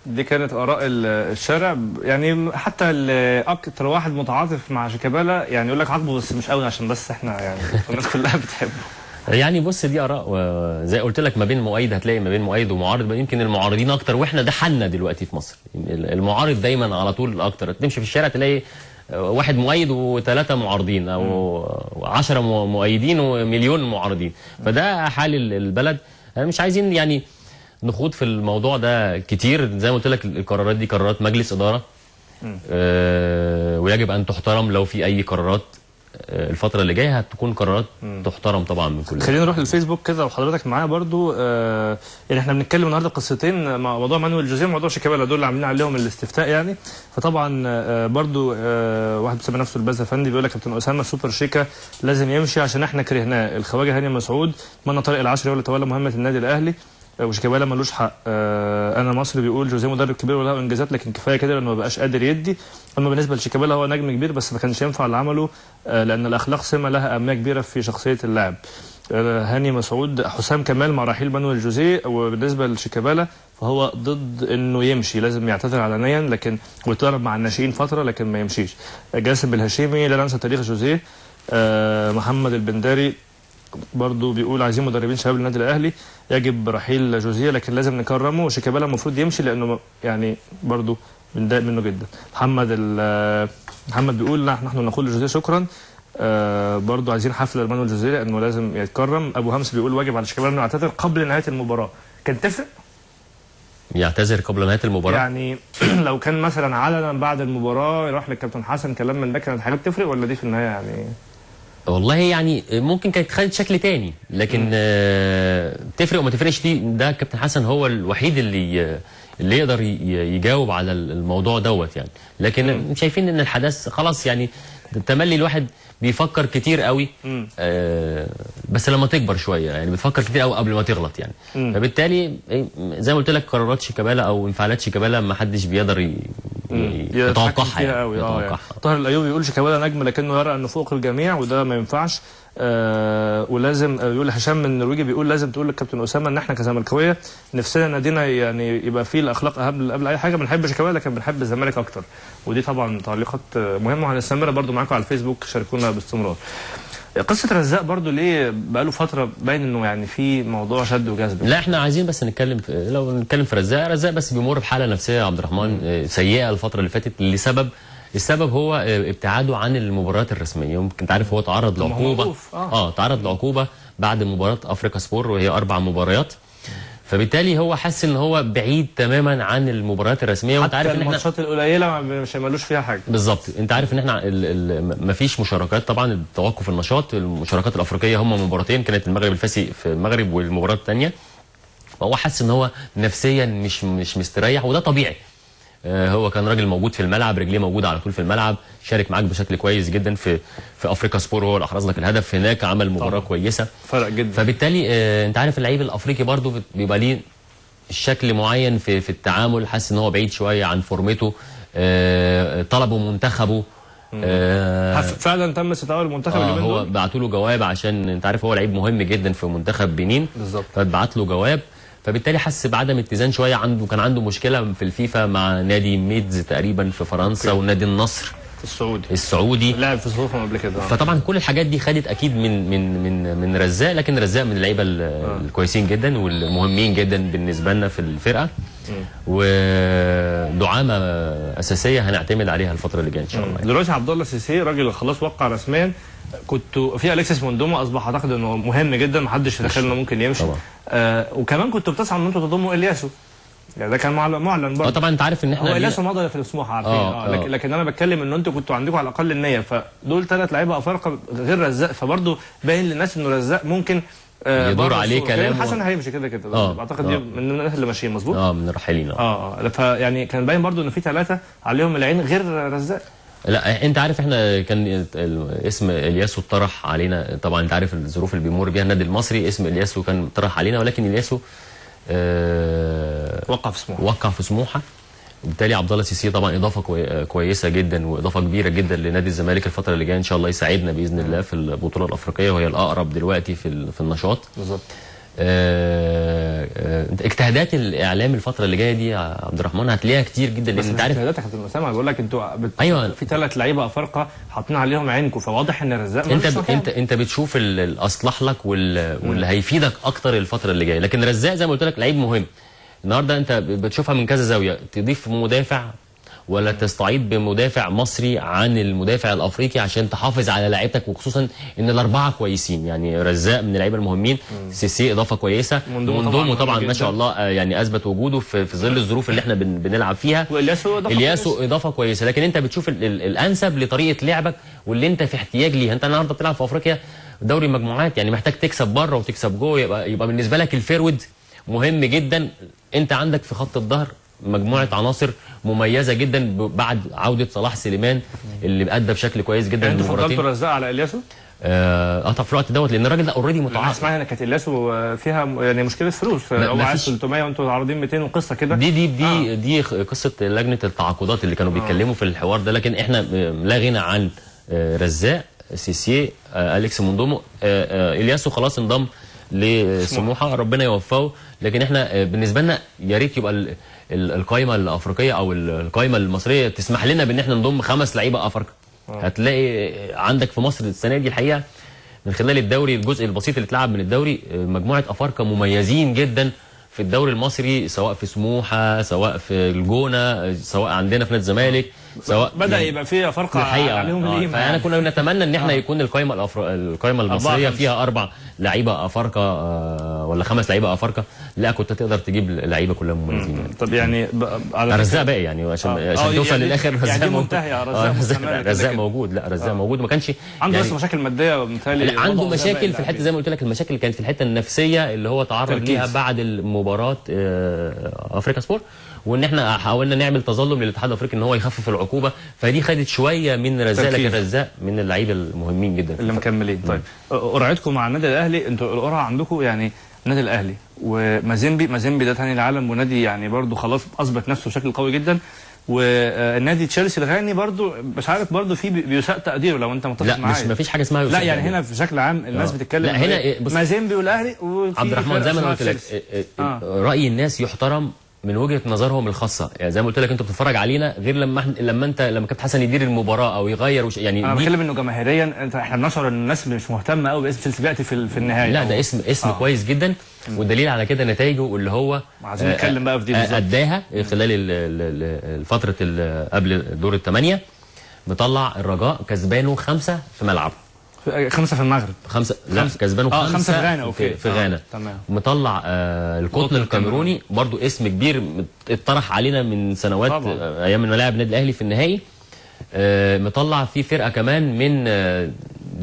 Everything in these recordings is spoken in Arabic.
دي كانت اراء الشارع، يعني حتى اكتر واحد متعاطف مع شيكابالا يعني يقول لك عاقبه بس مش قوي عشان بس احنا يعني الناس كلها بتحبه. يعني بص دي اراء، وزي قلت لك ما بين مؤيد هتلاقي ما بين مؤيد ومعارض، يمكن المعارضين اكتر، واحنا ده حالنا دلوقتي في مصر. المعارض دايما على طول اكتر، تمشي في الشارع تلاقي واحد مؤيد وثلاثه معارضين او 10 مؤيدين ومليون معارضين. فده حال البلد. مش عايزين يعني نخوض في الموضوع ده كتير. زي ما قلت لك القرارات دي قرارات مجلس اداره، ويجب ان تحترم. لو في اي قرارات الفترة اللي جاية هتكون قرارات تحترم طبعا من كل. خلينا نروح للفيسبوك كده وحضرتك معايا برضو. يعني احنا بنتكلم النهارده قصتين، مع موضوع مانويل جوزيه وموضوع شيكابالا، دول اللي عاملين عليهم الاستفتاء يعني. فطبعا برضو واحد بيسمي نفسه الباز افندي بيقول لك كابتن اسامه سوبر شيكا لازم يمشي عشان احنا كرهناه. الخواجه هاني مسعود اتمنى طارق العشري هو اللي تولى مهمه النادي الاهلي، وشيكابالا ملوش حق. انا مصري بيقول جوزيه مدرب كبير وله انجازات لكن كفايه كده لانه ما بقاش قادر يدي. اما بالنسبه لشيكابالا هو نجم كبير بس ما كانش ينفع اللي عمله، لان الاخلاق سمه لها اهميه كبيره في شخصيه اللاعب. هاني مسعود حسام كمال مع رحيل مانويل جوزيه. وبالنسبه لشيكابالا فهو ضد انه يمشي، لازم يعتذر علنيا لكن ويتدرب مع الناشئين فتره لكن ما يمشيش. جاسم الهشيمي لا ننسى تاريخ جوزيه. محمد البنداري برضو بيقول عايزين مدربين شباب النادي الاهلي، يجب رحيل جوزيه لكن لازم نكرمه، وشيكابالا المفروض يمشي لانه يعني برضو بنضايق منه جدا. محمد بيقول نحن نقول لجوزيه شكرا. برضو عايزين حفله لمانويل جوزيه لانه لازم يتكرم. ابو همس بيقول واجب على شيكابالا انه يعتذر قبل نهايه المباراه. كان تفرق يعتذر قبل نهايه المباراه يعني لو كان مثلا علنا بعد المباراه يروح للكابتن حسن كلام من ده، كانت حاجات تفرق ولا دي في النهايه يعني؟ والله يعني ممكن كانت خدت شكل تاني، لكن تفرق وما تفرقش دي ده كابتن حسن هو الوحيد اللي يقدر يجاوب على الموضوع دوت يعني. لكن شايفين ان الحدث خلاص يعني تملي الواحد بيفكر كتير قوي، بس لما تكبر شويه يعني بتفكر كتير قوي قبل ما تغلط يعني. فبالتالي زي ما قلت لك قرارات شيكابالا او انفعالات شيكابالا ما حدش بيقدر يتوقعها يعني. طاهر الايوبي يقول شيكابالا نجم لكنه يرى انه فوق الجميع وده ما ينفعش. ولازم يقول هشام من النرويجي بيقول لازم تقول للكابتن اسامه ان احنا كزملكاويه نفسنا نادينا يعني يبقى فيه الاخلاق قبل اي حاجه. بنحب شيكابالا لكن بنحب الزمالك اكتر. ودي طبعا تعليقات مهمه وهنستمر برضو معاكم على الفيسبوك، شاركونا باستمرار. قصه رزاق برضو ليه بقاله فتره باين انه يعني في موضوع شد وجذب. لا احنا عايزين بس نتكلم لو نتكلم في رزاق بس بيمر بحاله نفسيه يا عبد الرحمن سيئه الفتره اللي فاتت. السبب هو ابتعاده عن المباريات الرسميه. يمكن انت عارف هو تعرض لعقوبه تعرض لعقوبه بعد مباراه افريقيا سبور وهي 4 مباريات. فبالتالي هو حس ان هو بعيد تماما عن المباريات الرسميه. وانت عارف ان الماتشات القليله مش هيعملوش فيها حاجه. بالظبط. انت عارف ان احنا ما فيش مشاركات طبعا، توقف النشاط. المشاركات الافريقيه هم مباراتين، كانت المغرب الفاسي في المغرب والمباراه الثانيه. فهو حس ان هو نفسيا مش مستريح وده طبيعي. هو كان راجل موجود في الملعب، رجليه موجوده على طول في الملعب، شارك معاك بشكل كويس جدا في افريقيا سبور، هو اللي احرز لك الهدف هناك، عمل مباراه كويسه، فرق جدا. فبالتالي انت عارف اللعيب الافريقي برضو بيبقى ليه شكل معين في التعامل، حاسس ان هو بعيد شويه عن فورمته، طلبوا منتخبه. فعلا تم استدعاء المنتخب اليومين دول. هو بعتوا له جواب عشان انت عارف هو لعيب مهم جدا في منتخب بنين بالظبط، فبعت له جواب. فبالتالي حس بعدم اتزان شويه كان عنده مشكله في الفيفا مع نادي ميدز تقريبا في فرنسا ونادي النصر السعودي لعب في ظروفهم قبل كده. فطبعا كل الحاجات دي خدت اكيد من رزاق، لكن رزاق من اللعيبه الكويسين جدا والمهمين جدا بالنسبه لنا في الفرقه، ودعامه اساسيه هنعتمد عليها الفتره اللي جايه ان شاء الله. دلوقتي عبد الله السيسي راجل خلاص وقع رسميا، كنت في اليكسيس موندوما اصبح اعتقد انه مهم جدا، ما حدش يتخيل انه ممكن يمشي وكمان كنتوا بتسعوا ان انتوا تضموا الياسو، يعني ده كان معلن برضه. طبعا انت عارف ان احنا هو الياسو مضى في سموحه عارفين لكن انا بتكلم ان انتوا كنتوا عندكم على الاقل النيه، فدول 3 لعيبه افارقه غير رزاق، فبرضه باين للناس انه رزاق ممكن يدور عليه كلام. حسن هيمشي كده اعتقد دي من الناس اللي ماشيين مظبوط من الراحلين فيعني كان باين برضه ان في 3 عليهم العين غير رزاق. لا انت عارف احنا كان اسم الياسو اتطرح علينا، طبعا انت عارف الظروف اللي بيمر بيها النادي المصري، اسم الياسو كان اتطرح علينا، ولكن الياسو وقع في سموحه. وبالتالي عبد الله السيسي طبعا اضافه كويسه جدا واضافه كبيره جدا لنادي الزمالك الفتره اللي جايه، ان شاء الله يساعدنا باذن الله في البطوله الافريقيه وهي الاقرب دلوقتي في النشاط. بالظبط. اجتهادات الاعلام الفتره اللي جايه دي يا عبد الرحمن هتلاقيها كتير جدا، بس لان انت عارف اجتهادات يا كابتن اسامه، بقول لك انتوا ايوه في 3 لعيبه افارقه حاطين عليهم عينكم، فواضح ان الرزاق انت بتشوف الاصلح لك واللي هيفيدك اكتر الفتره اللي جايه. لكن الرزاق زي ما قلت لك لعيب مهم. النهارده انت بتشوفها من كذا زاويه، تضيف مدافع ولا تستعيد بمدافع مصري عن المدافع الافريقي عشان تحافظ على لعيبتك، وخصوصا ان الاربعه كويسين. يعني رزاق من اللعيبه المهمين، سيسي اضافه كويسه، موندومو طبعا ما شاء الله يعني اثبت وجوده في ظل الظروف اللي احنا بنلعب فيها، والياسو اضافه كويسه. لكن انت بتشوف الانسب لطريقه لعبك واللي انت في احتياج ليها. انت النهارده بتلعب في افريقيا دوري مجموعات، يعني محتاج تكسب بره وتكسب جوه، يبقى بالنسبه لك الفيرود مهم جدا. انت عندك في خط الظهر مجموعه عناصر مميزه جدا بعد عوده صلاح سليمان اللي ادى بشكل كويس جدا. يعني انتوا فضلتوا الرزاق على الياسو؟ طب في الوقت دوت، لان الراجل ده اوريدي متعاقد. انا اسمع ان كانت الياسو فيها يعني مشكله فلوس، هو عايز 300 وانتوا عارضين 200 وقصه كده. دي قصه لجنه التعاقدات اللي كانوا بيتكلموا في الحوار ده. لكن احنا لا غنى عن رزاق، سيسي، اليكس موندومو. الياسو خلاص انضم لسموحه، ربنا يوفقه. لكن احنا بالنسبه لنا يا ريت يبقى القائمه الافريقيه او القائمه المصريه تسمح لنا بان احنا نضم 5 لعيبه افارقه. هتلاقي عندك في مصر السنه دي الحقيقه من خلال الدوري، الجزء البسيط اللي اتلعب من الدوري، مجموعه افارقه مميزين جدا في الدوري المصري، سواء في سموحه، سواء في الجونه، سواء عندنا في نادي الزمالك، سواء بدا يعني يبقى في افارقه عليهم القيمه. فانا كنا نتمنى ان احنا يكون القائمه المصريه فيها 4 لعيبه افارقه ولا 5 لعيبه افارقه. لا كنت تقدر تجيب لعيبه كلها مميزين يعني. طب يعني على رزاق باقي يعني عشان توصل للاخر. رزاق منتهي. رزاق موجود. لا رزاق موجود، ما كانش عنده بس مشاكل ماديه مثالي. عنده مشاكل في الحته زي ما قلت لك، المشاكل اللي كانت في الحته النفسيه اللي هو تعرض ليها بعد مباراه افريكا سبور، وان احنا حاولنا نعمل تظلم للاتحاد الافريقي ان هو يخفف العقوبه، فدي خدت شويه من رزاق. لكن رزاق من اللعيبه المهمين جدا اللي مكملين. طيب قرعتكم مع النادي الاهلي، انتوا القرعه عندكم يعني النادي الاهلي ومازيمبي ده ثاني العالم، ونادي يعني برضو خلاص اثبت نفسه بشكل قوي جدا، والنادي تشيلسي الغاني برضو مش عارف برضو في بيساء تقديره لو انت متفق معايا. لا ما فيش حاجه اسمها لا يعني هنا في شكل عام الناس بتتكلم. لا هنا مازيمبي والاهلي عبد الرحمن زي ما انا قلت لك راي الناس يحترم من وجهه نظرهم الخاصه. يعني زي ما قلت لك انت بتتفرج علينا غير لما كابتن حسن يدير المباراه او يغير يعني انا بتكلم انه جماهيريا احنا بنشعر ان الناس مش مهتمه قوي باسم تشيلسي بياتي في النهايه. لا ده اسم كويس جدا، والدليل على كده نتائجه اللي هو عايزين نتكلم بقى في دي بالظبط. اداها خلال الفتره قبل دور ال8. مطلع الرجاء كسبانه 5 في ملعبه. 5 في المغرب. 5 لا كسبانه 5 في غانا. اوكي في غانا. تمام. مطلع القطن الكاميروني برضو اسم كبير اتطرح علينا من سنوات ايام ما لعب النادي الاهلي في النهائي. مطلع في فرقه كمان من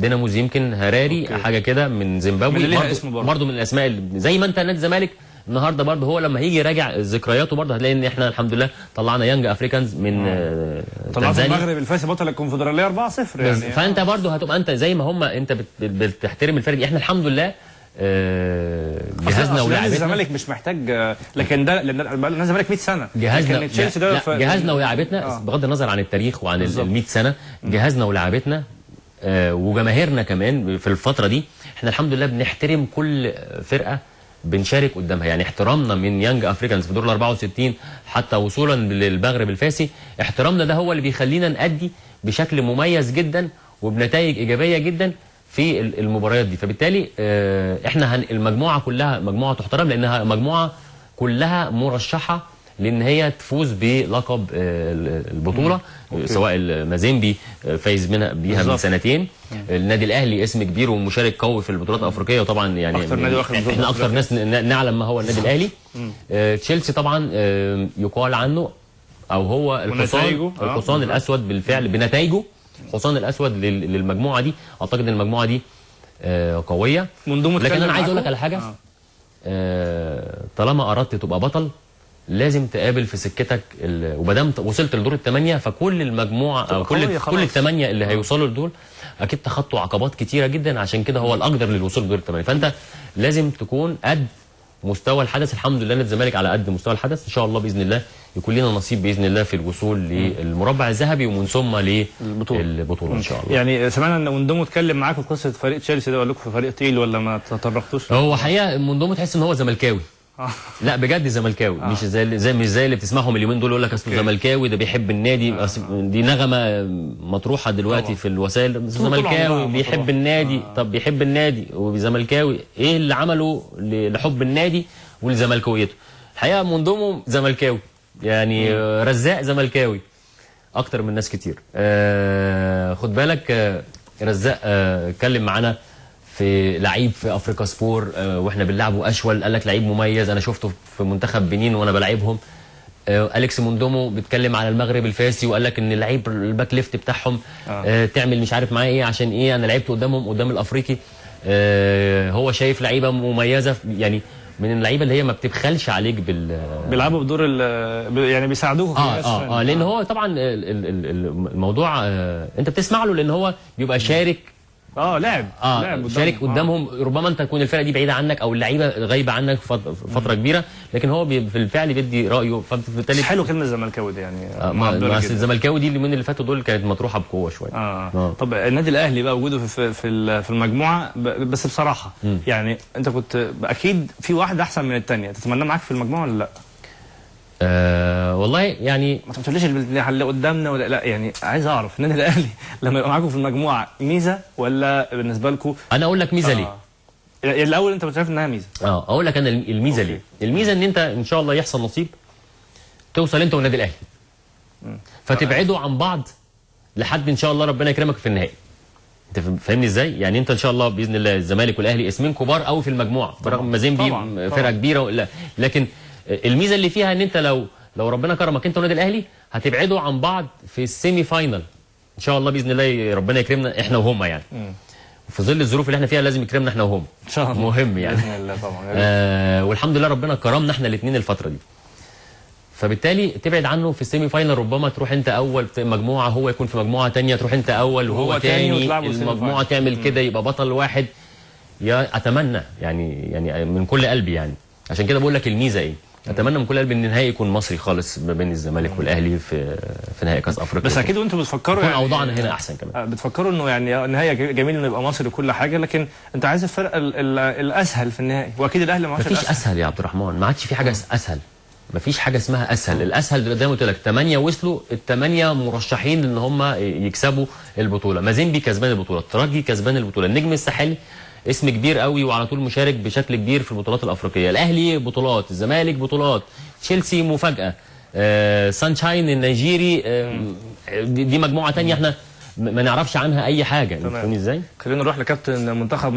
ديناموز يمكن هراري حاجه كده من زيمبابوي، برضو من الاسماء اللي زي ما انت نادي الزمالك النهارده برضه هو لما هيجي يراجع ذكرياته برضه هتلاقي ان احنا الحمد لله طلعنا يانج افريكانز من طلعنا المغرب الفاسي بطل الكونفدراليه 4-0 يعني. فانت برضه هتبقى انت زي ما هم انت بتحترم الفرق. احنا الحمد لله جهازنا ولاعبتنا. الزمالك مش محتاج، لكن ده لان الزمالك 100 سنه جهازنا ولاعبتنا بغض النظر عن التاريخ وعن ال 100 سنه جهازنا ولاعبتنا وجماهيرنا كمان في الفتره دي احنا الحمد لله بنحترم كل فرقه بنشارك قدامها. يعني احترامنا من يانج افريكانز في دور ال 64 حتى وصولا للمغرب الفاسي، احترامنا ده هو اللي بيخلينا نأدي بشكل مميز جدا وبنتائج ايجابيه جدا في المباريات دي. فبالتالي احنا المجموعه كلها مجموعه تحترم لانها مجموعه كلها مرشحه لان هي تفوز بلقب البطوله. سواء مازيمبي فايز بيها من سنتين، النادي الاهلي اسم كبير ومشارك قوي في البطولات الافريقيه وطبعا يعني احنا اكثر ناس نعلم ما هو النادي الاهلي. تشيلسي طبعا يقال عنه او هو الحصان الاسود بالفعل بنتائجه، الحصان الاسود للمجموعه دي. اعتقد ان المجموعه دي قويه، لكن انا عايز اقول لك على حاجه. طالما اردت تبقى بطل لازم تقابل في سكتك ومادام وصلت لدور ال8 فكل المجموعه او كل ال8 اللي هيوصلوا لدول اكيد تخطوا عقبات كتيره جدا، عشان كده هو الاقدر للوصول لدور ال8. فانت لازم تكون قد مستوى الحدث. الحمد لله نادي الزمالك على قد مستوى الحدث، ان شاء الله باذن الله يكون لنا نصيب باذن الله في الوصول للمربع الذهبي ومن ثم للبطوله ان شاء الله. يعني سمعنا ان موندومو اتكلم معاك في قصه فريق تشيلسي ده، وقال لكم في فريق تقيل ولا ما تطرقتوش؟ هو حقيقه موندومو تحس ان هو زملكاوي لا بجد زملكاوي، مش زي اللي بتسمعهم اليومين دول يقول لك اصل زملكاوي ده بيحب النادي. دي نغمه مطروحه دلوقتي طبعا في الوسائل، زملكاوي بيحب النادي. طب بيحب النادي وزملكاوي، ايه اللي عمله لحب النادي ولزملكاويته؟ الحقيقه منضمه زملكاوي يعني، رزاق زملكاوي اكتر من ناس كتير. خد بالك رزاق اتكلم معانا في لعيب في افريقيا سبور واحنا بنلعبه اشول، قال لك لعيب مميز انا شفته في منتخب بنين وانا بلعبهم. اليكس موندومو بيتكلم على المغرب الفاسي وقال لك ان اللعيب الباك ليفت بتاعهم تعمل مش عارف معاه ايه عشان ايه، انا لعبت قدامهم قدام الافريقي. هو شايف لعيبه مميزه يعني، من اللعيبه اللي هي ما بتبخلش عليك بيلعبوا بدور يعني بيساعدوك في لان هو طبعا الموضوع انت بتسمع له لان هو بيبقى شارك لاعب شارك قدامهم. ربما انت تكون الفرقه دي بعيده عنك او اللعيبه غايبه عنك فتره كبيره، لكن هو في الفعل بيدي رايه. فبالتالي حلو كلمه الزملكاوي دي يعني. الزملكاوي دي اليومين اللي فاتوا دول كانت مطروحه بقوه شويه. طب النادي الاهلي بقى وجوده في المجموعه، بس بصراحه يعني انت كنت اكيد في واحد احسن من الثانيه تتمنى معاك في المجموعه ولا لا؟ والله يعني ما تقوليش اللي قدامنا ولا لا، يعني عايز اعرف النادي الاهلي لما يبقى معاكم في المجموعه ميزه ولا بالنسبه لكم؟ انا اقول لك ميزه ليه. الاول انت شايف انها ميزه. اقول لك انا الميزه ليه. الميزه ان انت ان شاء الله يحصل نصيب توصل انت والنادي الاهلي، فتبعدوا عن بعض لحد ان شاء الله ربنا يكرمك في النهائي. انت فاهمني ازاي؟ يعني انت ان شاء الله باذن الله الزمالك والاهلي اسمين كبار قوي في المجموعه، برغم ما زين فرقه كبيره لكن الميزه اللي فيها ان انت لو ربنا كرمك انت والنادي الاهلي هتبعدوا عن بعض في السيمي فاينل ان شاء الله باذن الله، ربنا يكرمنا احنا وهم يعني. في ظل الظروف اللي احنا فيها لازم يكرمنا احنا وهم ان شاء الله، مهم يعني باذن الله طبعا. والحمد لله ربنا كرمنا احنا الاثنين الفتره دي، فبالتالي تبعد عنه في السيمي فاينل. ربما تروح انت اول في مجموعه هو يكون في مجموعه ثانيه، تروح انت اول وهو ثاني، المجموعه تعمل كده يبقى بطل واحد. يا اتمنى يعني من كل قلبي يعني، عشان كده بقول لك الميزه ايه. اتمنى من كل قلبي ان النهائي يكون مصري خالص ما بين الزمالك والاهلي في نهائي كاس افريقيا. بس اكيد وانتم بتفكروا يعني اوضاعنا هنا احسن كمان، بتفكروا انه يعني النهائي جميل انه يبقى مصري وكل حاجه، لكن انت عايز الفرقه الاسهل في النهائي، واكيد الاهلي ما فيش اسهل يا عبد الرحمن، ما عادش في حاجه اسهل. ما فيش حاجه اسمها اسهل. الاسهل زي ما قلت لك 8 وصلوا، ال8 مرشحين ان هم يكسبوا البطوله. مازيمبي كسبان البطوله، الترجي كسبان البطوله، النجم الساحلي اسم كبير قوي وعلى طول مشارك بشكل كبير في البطولات الافريقيه، الاهلي بطولات، الزمالك بطولات، تشيلسي مفاجاه، سانشاين النيجيري، دي مجموعه ثانيه احنا ما نعرفش عنها اي حاجه. فاهمين ازاي؟ خلينا نروح لكابتن منتخب مصر.